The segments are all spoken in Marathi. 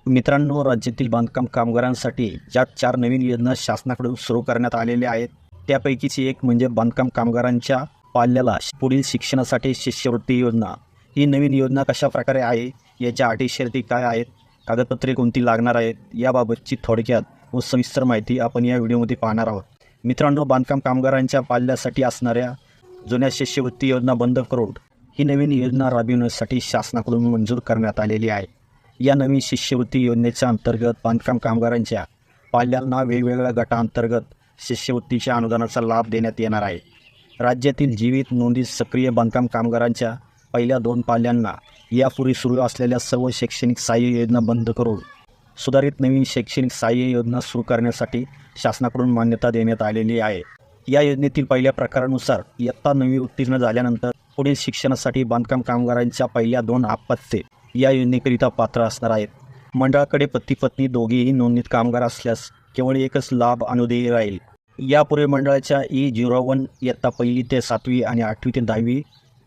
मित्रांनो, राज्यातील बांधकाम कामगारांसाठी ज्या 4 नवीन योजना शासनाकडून सुरू करण्यात आलेल्या आहेत, त्यापैकीची एक म्हणजे बांधकाम कामगारांच्या पाल्याला पुढील शिक्षणासाठी शिष्यवृत्ती योजना. ही नवीन योजना कशा प्रकारे आहे, याच्या अटी शर्ती काय आहेत, कागदपत्रे कोणती लागणार आहेत, याबाबतची थोडक्यात व सविस्तर माहिती आपण या व्हिडिओमध्ये पाहणार आहोत. मित्रांनो, बांधकाम कामगारांच्या पाल्यासाठी असणाऱ्या जुन्या शिष्यवृत्ती योजना बंद करून ही नवीन योजना राबविण्यासाठी शासनाकडून मंजूर करण्यात आलेली आहे. या नवीन शिष्यवृत्ती योजनेच्या अंतर्गत बांधकाम कामगारांच्या पाल्यांना वेगवेगळ्या गटांतर्गत शिष्यवृत्तीच्या अनुदानाचा लाभ देण्यात येणार आहे. राज्यातील जीवित नोंदीत सक्रिय बांधकाम कामगारांच्या पहिल्या 2 पाल्यांना यापूर्वी सुरू असलेल्या सर्व शैक्षणिक सहाय्य योजना बंद करून सुधारित नवीन शैक्षणिक सहाय्य योजना सुरू करण्यासाठी शासनाकडून मान्यता देण्यात आलेली आहे. या योजनेतील पहिल्या प्रकारानुसार इयत्ता 9वी उत्तीर्ण झाल्यानंतर पुढील शिक्षणासाठी बांधकाम कामगारांच्या पहिल्या 2 अपत्ये या योजनेकरिता पात्र असणार आहेत. मंडळाकडे पती पत्नी दोघेही नोंदणीत कामगार असल्यास केवळ एकच लाभ अनुदेय राहील. यापूर्वी मंडळाच्या E01 इयत्ता 1ली ते 7वी आणि 8वी ते 10वी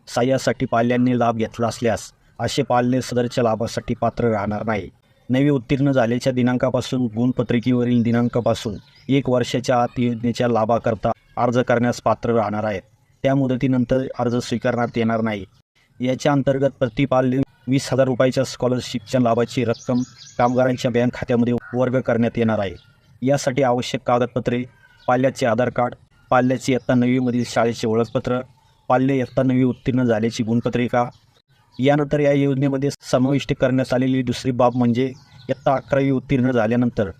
सहाय्यासाठी पाल्यांनी लाभ घेतला असल्यास असे पाल्य सदरच्या लाभासाठी पात्र राहणार नाही. 9वी उत्तीर्ण झाल्याच्या दिनांकापासून गुणपत्रिकेवरील दिनांकापासून 1 वर्षाच्या आत योजनेच्या लाभाकरता अर्ज करण्यास पात्र राहणार आहेत. त्या मुदतीनंतर अर्ज स्वीकारण्यात येणार नाही. याच्या अंतर्गत प्रति पाल्य 20,000 रुपयाच्या स्कॉलरशिपच्या लाभाची रक्कम कामगारांच्या बँक खात्यामध्ये वर्ग करण्यात येणार आहे. यासाठी आवश्यक कागदपत्रे: पाल्याचे आधार कार्ड, पाल्याची इयत्ता 9वीमधील शाळेचे ओळखपत्र, पाल्य इयत्ता 9वी उत्तीर्ण झाल्याची गुणपत्रिका. यानंतर या योजनेमध्ये समाविष्ट करण्यात आलेली दुसरी बाब म्हणजे इयत्ता 11वी उत्तीर्ण झाल्यानंतर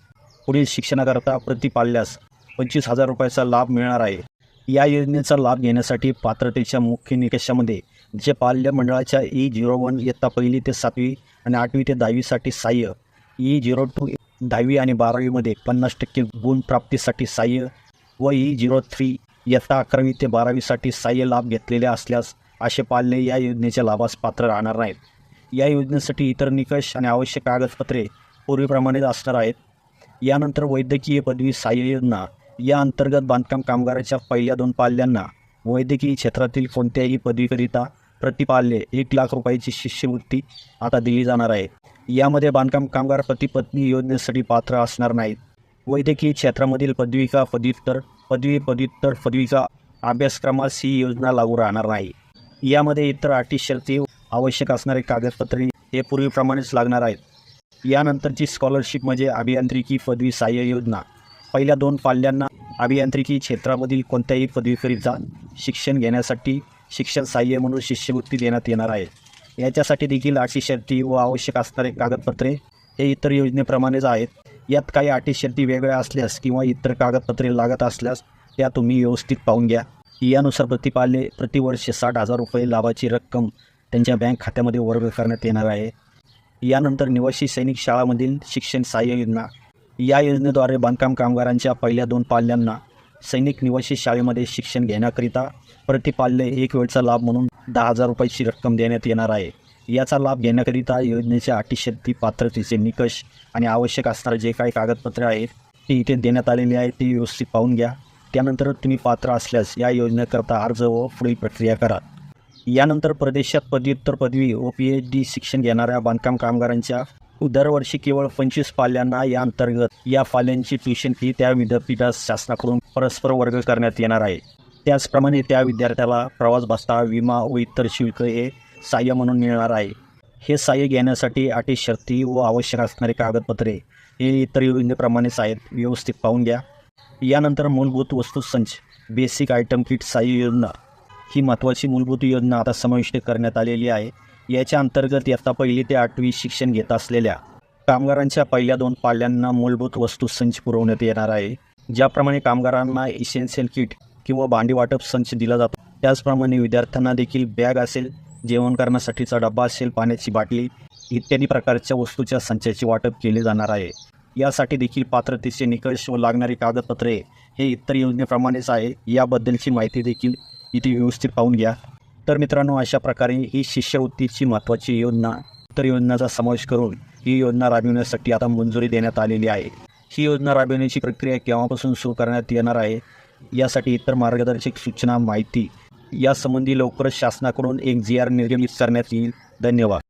पुढील शिक्षणाकरता प्रति पाल्यास 25,000 रुपयाचा लाभ मिळणार आहे. या योजनेचा लाभ घेण्यासाठी पात्रतेच्या मुख्य निकषामध्ये जे पाल्य मंडळाच्या E01 इयत्ता 1ली ते 7वी आणि 8वी ते 10वीसाठी सहाय्य, E02 10वी आणि 12वीमध्ये 50% गुण प्राप्तीसाठी सहाय्य व E03 इयत्ता 11वी ते 12वीसाठी सहाय्य लाभ घेतलेले असल्यास असे पाल्य या योजनेच्या लाभास पात्र राहणार नाहीत. या योजनेसाठी इतर निकष आणि आवश्यक कागदपत्रे पूर्वीप्रमाणेच असणार आहेत. यानंतर वैद्यकीय पदवी सहाय्य योजना. या अंतर्गत बांधकाम कामगाराच्या पहिल्या 2 पाल्यांना वैद्यकीय क्षेत्रातील कोणत्याही पदवीकरिता प्रतिपाल्य 1,00,000 रुपयाची शिष्यवृत्ती आता दिली जाणार आहे. यामध्ये बांधकाम कामगार पती पत्नी योजनेसाठी पात्र असणार नाहीत. वैद्यकीय क्षेत्रामधील पदविका, पदव्युत्तर, पदवी, पदव्युत्तर पदविका अभ्यासक्रमास ही योजना लागू राहणार नाही. यामध्ये इतर अटी शर्ती आवश्यक असणारे कागदपत्रे हे पूर्वीप्रमाणेच लागणार आहेत. यानंतरची स्कॉलरशिप म्हणजे अभियांत्रिकी पदवी सहाय्य योजना. पहिल्या 2 पाल्यांना अभियांत्रिकी क्षेत्रामधील कोणत्याही पदवीकरिता शिक्षण घेण्यासाठी शिक्षण सहाय्य म्हणून शिष्यवृत्ती देण्यात येणार आहे. याच्यासाठी देखील अटी शर्ती व आवश्यक असणारे कागदपत्रे हे इतर योजनेप्रमाणेच आहेत. यात काही अटी शर्ती वेगळ्या असल्यास किंवा इतर कागदपत्रे लागत असल्यास त्या तुम्ही व्यवस्थित पाहून घ्या. यानुसार प्रतिपाल्य प्रतिवर्ष 60,000 रुपये लाभाची रक्कम त्यांच्या बँक खात्यामध्ये वर्ग करण्यात येणार आहे. यानंतर निवासी सैनिक शाळांमधील शिक्षण सहाय्य योजना. या योजनेद्वारे बांधकाम कामगारांच्या पहिल्या 2 पाल्यांना सैनिक निवासी शाळेमध्ये शिक्षण घेण्याकरिता प्रतिपाल्य 1 वेळचा लाभ म्हणून 10,000 रुपयाची रक्कम देण्यात येणार आहे. याचा लाभ घेण्याकरिता योजनेच्या अटी शर्ती, पात्रतेचे निकष आणि आवश्यक असणारे जे काही कागदपत्रे आहेत ते इथे देण्यात आलेले आहेत, ते व्यवस्थित पाहून घ्या. त्यानंतर तुम्ही पात्र असल्यास या योजनेकरता अर्ज व पुढील प्रक्रिया करा. यानंतर परदेशात पदव्युत्तर पदवी व PhD शिक्षण घेणाऱ्या बांधकाम कामगारांच्या दरवर्षी केवळ 25 पाल्यांना या अंतर्गत या पाल्यांची ट्युशन फी त्या विद्यापीठास शासनाकडून परस्पर वर्ग करण्यात येणार आहे. त्याचप्रमाणे त्या विद्यार्थ्याला प्रवास भत्ता, विमा व इतर शुल्क हे सहाय्य म्हणून मिळणार आहे. हे सहाय्य घेण्यासाठी अटी शर्ती व आवश्यक असणारे कागदपत्रे हे इतर योजनेप्रमाणेच आहेत, व्यवस्थित पाहून घ्या. यानंतर मूलभूत वस्तुसंच बेसिक आयटम किट सहाय्य योजना. ही महत्त्वाची मूलभूत योजना आता समाविष्ट करण्यात आलेली आहे. याच्या अंतर्गत इयत्ता 1ली ते 8वी शिक्षण घेत असलेल्या कामगारांच्या पहिल्या 2 पाल्यांना मूलभूत वस्तुसंच पुरवण्यात येणार आहे. ज्याप्रमाणे कामगारांना इसेन्शियल किट किंवा भांडी वाटप संच दिला जातो, त्याचप्रमाणे विद्यार्थ्यांना देखील बॅग असेल, जेवण करण्यासाठीचा डबा असेल, पाण्याची बाटली इत्यादी प्रकारच्या वस्तूच्या संचाचे वाटप केले जाणार आहे. यासाठी देखील पात्रतेचे निकष व लागणारी कागदपत्रे हे इतर योजनेप्रमाणेच आहे. याबद्दलची माहिती देखील इथे व्यवस्थित पाहून घ्या. तर मित्रांनो, अशा प्रकारे ही शिष्यवृत्तीची महत्त्वाची योजना इतर योजनांचा समावेश करून ही योजना राबविण्यासाठी आता मंजुरी देण्यात आलेली आहे. ही योजना राबविण्याची प्रक्रिया केव्हापासून सुरू करण्यात येणार आहे, यासाठी इतर मार्गदर्शक सूचना, माहिती यासंबंधी लवकरच शासनाकडून एक GR निर्गमित करण्यात येईल. धन्यवाद.